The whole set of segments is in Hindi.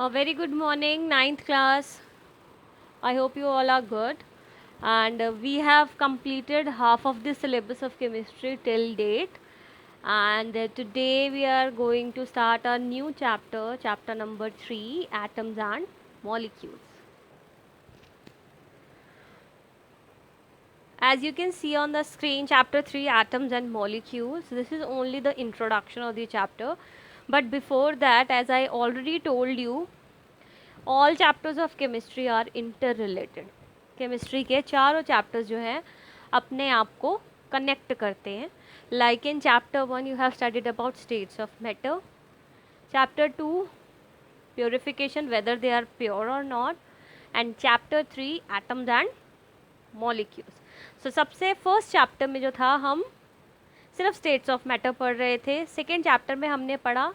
A very good morning, ninth class. I hope you all are good. And we have completed half of the syllabus of chemistry till date. And today we are going to start a new chapter, chapter number 3, atoms and molecules. As you can see on the screen, chapter 3, atoms and molecules. This is only the introduction of the chapter. But before that, as I already told you, all chapters of chemistry are interrelated. Chemistry के चारों चैप्टर्स जो हैं अपने आप को कनेक्ट करते हैं. Like in chapter 1 you have studied about states of matter, chapter 2 purification whether they are pure और not, and chapter 3 atoms and molecules. So सबसे फर्स्ट चैप्टर में जो था हम सिर्फ स्टेट्स ऑफ मैटर पढ़ रहे थे. सेकेंड चैप्टर में हमने पढ़ा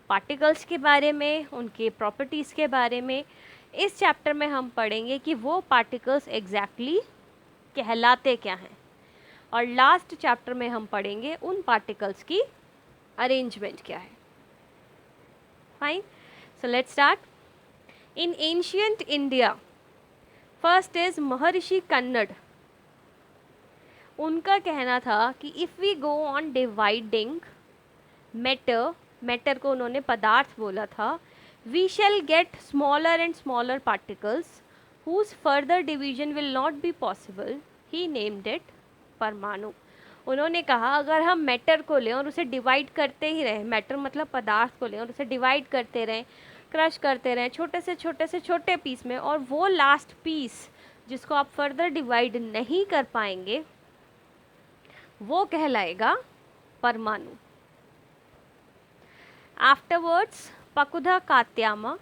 पार्टिकल्स के बारे में, उनके प्रॉपर्टीज़ के बारे में. इस चैप्टर में हम पढ़ेंगे कि वो पार्टिकल्स एग्जैक्टली कहलाते क्या हैं, और लास्ट चैप्टर में हम पढ़ेंगे उन पार्टिकल्स की अरेंजमेंट क्या है. Fine, so let's start. In ancient India, first is Maharshi Kanad. उनका कहना था कि if we go on dividing matter को उन्होंने पदार्थ बोला था, we shall get smaller and smaller particles whose further division will not be possible. He named it परमाणु. उन्होंने कहा अगर हम मैटर को लें और उसे डिवाइड करते ही रहें, मैटर मतलब पदार्थ को लें और उसे डिवाइड करते रहें, क्रश करते रहें छोटे से छोटे पीस में, और वो लास्ट पीस जिसको आप फर्दर डिवाइड नहीं कर पाएंगे वो कहलाएगा परमाणु. आफ्टरवर्ड्स पकुधा कात्यामा,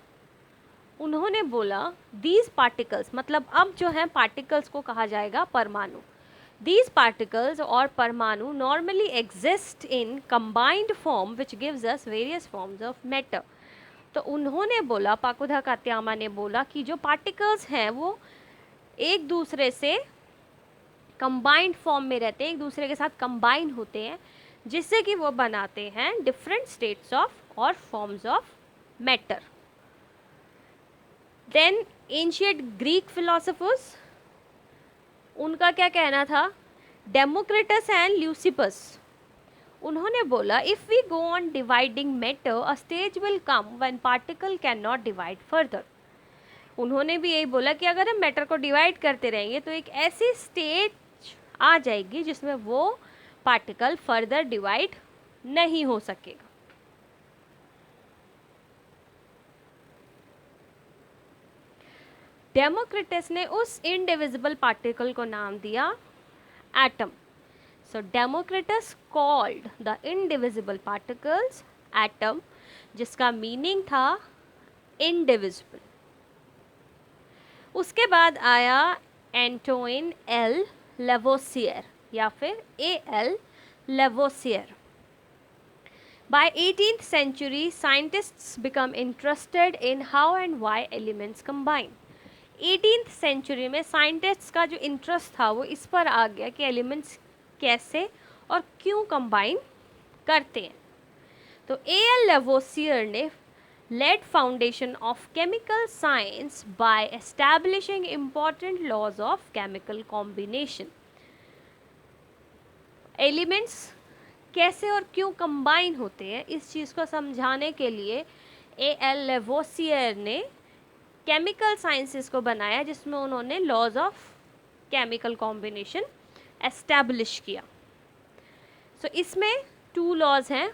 उन्होंने बोला दीज पार्टिकल्स, मतलब अब जो है पार्टिकल्स को कहा जाएगा परमाणु. दीज पार्टिकल्स और परमाणु normally exist in combined form which gives us various forms of matter. तो उन्होंने बोला, पकुधा कात्यामा ने बोला कि जो पार्टिकल्स हैं वो एक दूसरे से कंबाइंड फॉर्म में रहते हैं, एक दूसरे के साथ कंबाइन होते हैं, जिससे कि वो बनाते हैं डिफरेंट स्टेट्स ऑफ और forms of matter. Then ancient Greek philosophers, उनका क्या कहना था, डेमोक्रिटस एंड ल्यूसिपस. उन्होंने बोला if we go on dividing matter a stage will come when particle can not divide further. उन्होंने भी यही बोला कि अगर हम मैटर को डिवाइड करते रहेंगे तो एक ऐसी स्टेज आ जाएगी जिसमें वो पार्टिकल फर्दर डिवाइड नहीं हो सकेगा. डेमोक्रिटस ने उस इनडिविजिबल पार्टिकल को नाम दिया atom. So Democritus called the indivisible particles atom, जिसका मीनिंग था इनडिविजिबल. उसके बाद आया एंटोइन एल लेवोसियर या फिर AL. Lavoisier. By 18th century, scientists become interested in how and why elements combine. 18th century में साइंटिस्ट्स का जो इंटरेस्ट था वो इस पर आ गया कि एलिमेंट्स कैसे और क्यों कंबाइन करते हैं. तो ए.एल. लेवोसियर ने laid foundation of chemical science by establishing important laws of chemical combination. Elements कैसे और क्यों कंबाइन होते हैं इस चीज़ को समझाने के लिए ए.एल. लेवोसियर ने केमिकल साइंसेस को बनाया, जिसमें उन्होंने laws of chemical combination establish किया. सो इसमें 2 लॉज हैं.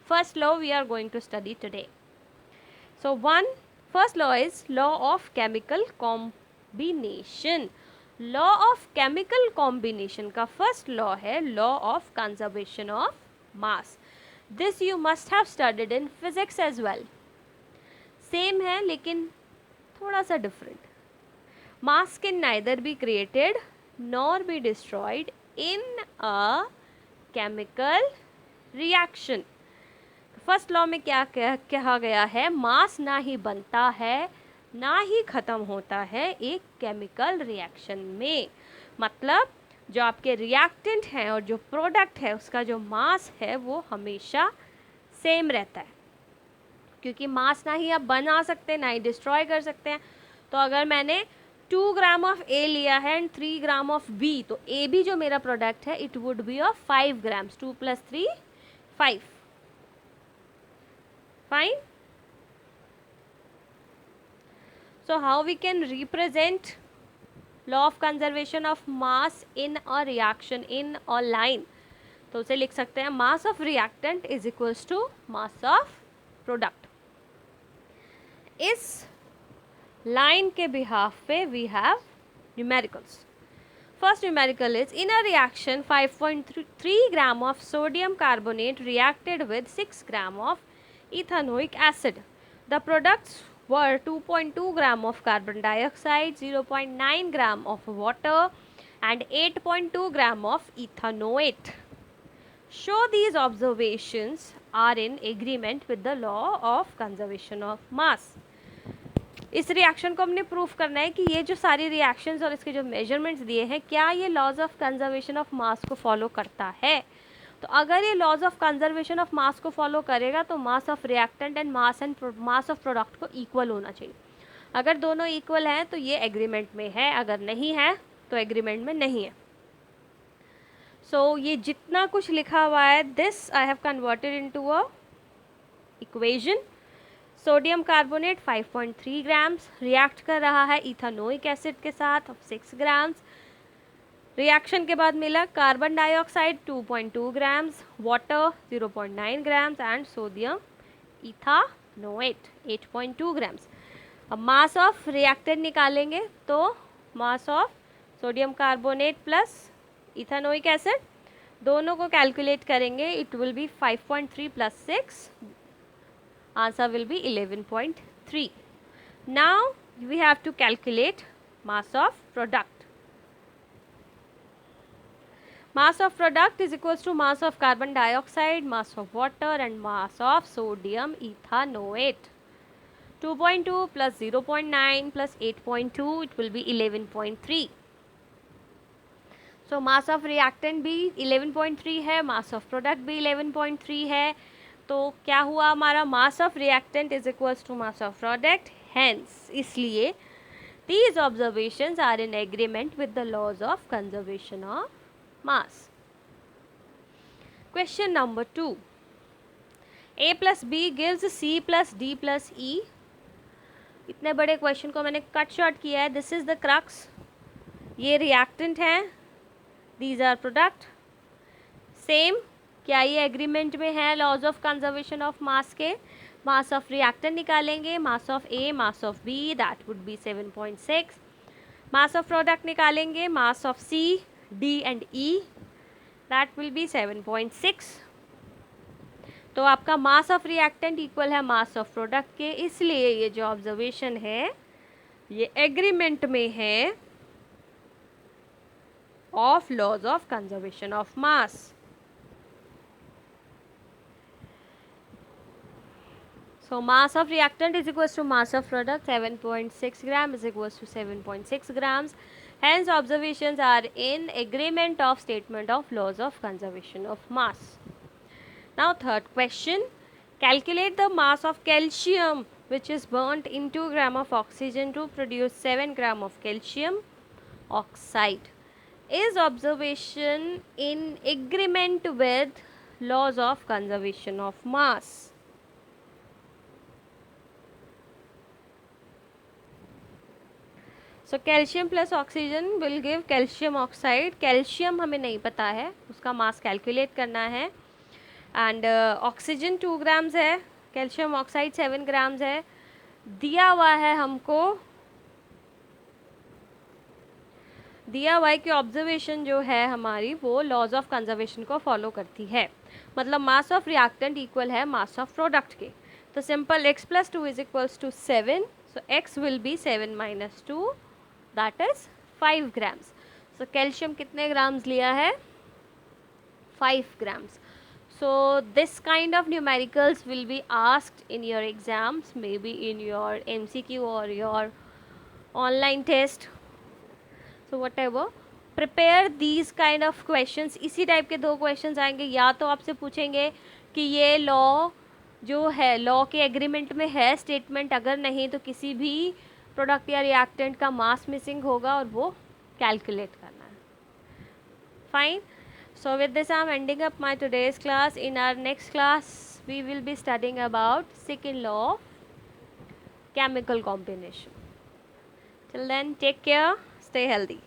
First law we are going to study today. So first law is law of chemical combination. Law of chemical combination का फर्स्ट लॉ है law of conservation of mass. This you must have studied in physics as well. Same है लेकिन थोड़ा सा different. Mass can neither be created nor be destroyed in a chemical reaction. First law में क्या कहा गया है, मास ना ही बनता है ना ही ख़त्म होता है एक केमिकल रिएक्शन में. मतलब जो आपके रिएक्टेंट हैं और जो प्रोडक्ट है उसका जो मास है वो हमेशा सेम रहता है. क्योंकि मास ना ही आप बना सकते ना ही डिस्ट्रॉय कर सकते हैं। तो अगर मैंने 2 ग्राम ऑफ ए लिया है एंड 3 ग्राम ऑफ बी, तो ए भी जो मेरा प्रोडक्ट है it would be of 5 grams, 2 + 3 5। Fine. So how we can represent law of conservation of mass in a reaction in a line? तो उसे लिख सकते हैं mass of reactant is equals to mass of product। इस line के behalf पे we have numericals। First numerical is in a reaction 5.3 gram of sodium carbonate reacted with 6 gram of ethanoic acid. The products were 2.2 gram of carbon dioxide, 0.9 gram of water and 8.2 gram of ethanoate. Show these observations are in agreement with the law of conservation of mass। इस रिएक्शन को हमने प्रूफ करना है कि ये जो सारी रिएक्शंस और इसके जो मेजरमेंट्स दिए हैं क्या ये laws of conservation of mass को फॉलो करता है। तो अगर ये laws of conservation of mass को फॉलो करेगा तो mass of reactant and mass of product को इक्वल होना चाहिए। अगर दोनों इक्वल हैं तो ये एग्रीमेंट में है, अगर नहीं है तो एग्रीमेंट में नहीं है। सो ये जितना कुछ लिखा हुआ है this I have converted into a equation. Sodium carbonate 5.3 grams react कर रहा है इथानोइक एसिड के साथ 6 ग्राम्स। रिएक्शन के बाद मिला carbon dioxide 2.2 grams, water 0.9 grams and sodium ethanoate 8.2 grams. अब मास ऑफ रिएक्टेंट निकालेंगे तो mass of sodium carbonate plus ethanoic acid दोनों को कैलकुलेट करेंगे, it will be 5.3 + 6, answer will be 11.3। now we have to calculate mass of product। mass of product is equals to mass of carbon dioxide, mass of water and mass of sodium ethanoate। 2.2 plus 0.9 plus 8.2 it will be 11.3। so mass of reactant भी 11.3 है, mass of product भी 11.3 है। तो क्या हुआ हमारा mass of reactant is equals to mass of product, hence इसलिए these observations are in agreement with the laws of conservation of mass. Question number 2, a + b gives c + d + e। इतने बड़े क्वेश्चन को मैंने कट शॉर्ट किया है। This is the crux. ये रिएक्टेंट हैं, दीज आर प्रोडक्ट। सेम क्या ये एग्रीमेंट में है laws of conservation of mass के। मास ऑफ रिएक्टेंट निकालेंगे, mass of A, mass of B, that would be 7.6। Mass of product निकालेंगे, mass of C, D and E, that will be 7.6। तो आपका मास ऑफ रिएक्टेंट इक्वल है मास ऑफ प्रोडक्ट के, इसलिए ये जो ऑब्जर्वेशन है ये एग्रीमेंट में है of laws of conservation of mass. So mass of reactant is equals to mass of product, 7.6 gram is equals to 7.6 grams. Hence observations are in agreement of statement of laws of conservation of mass. Now third question, calculate the mass of calcium which is burnt in 2 gram of oxygen to produce 7 gram of calcium oxide. Is observation in agreement with laws of conservation of mass? So calcium plus oxygen will give calcium oxide. Calcium हमें नहीं पता है, उसका मास कैलकुलेट करना है। एंड ऑक्सीजन 2 ग्राम्स है, कैल्शियम ऑक्साइड 7 ग्राम्स है। दिया हुआ है हमको, दिया हुआ है कि ऑब्जर्वेशन जो है हमारी वो लॉज ऑफ कंजर्वेशन को फॉलो करती है। मतलब मास ऑफ रिएक्टेंट इक्वल है मास ऑफ प्रोडक्ट के। तो simple x + 2 is equals to 7। So x will be 7 - 2, that is 5 grams। so calcium कितने ग्राम्स लिया है, 5 grams। so this kind of numericals will be asked in your exams, maybe in your MCQ or your online test, so whatever prepare these kind of questions। इसी टाइप के 2 क्वेश्चंस आएंगे। या तो आपसे पूछेंगे कि ये लॉ जो है लॉ के एग्रीमेंट में है स्टेटमेंट, अगर नहीं तो किसी भी प्रोडक्ट या रिएक्टेंट का मास मिसिंग होगा और वो कैलकुलेट करना है. Fine. So with this I am ending up my today's class. In our next class we will be studying about second law of chemical combination. Till then, take care, stay healthy.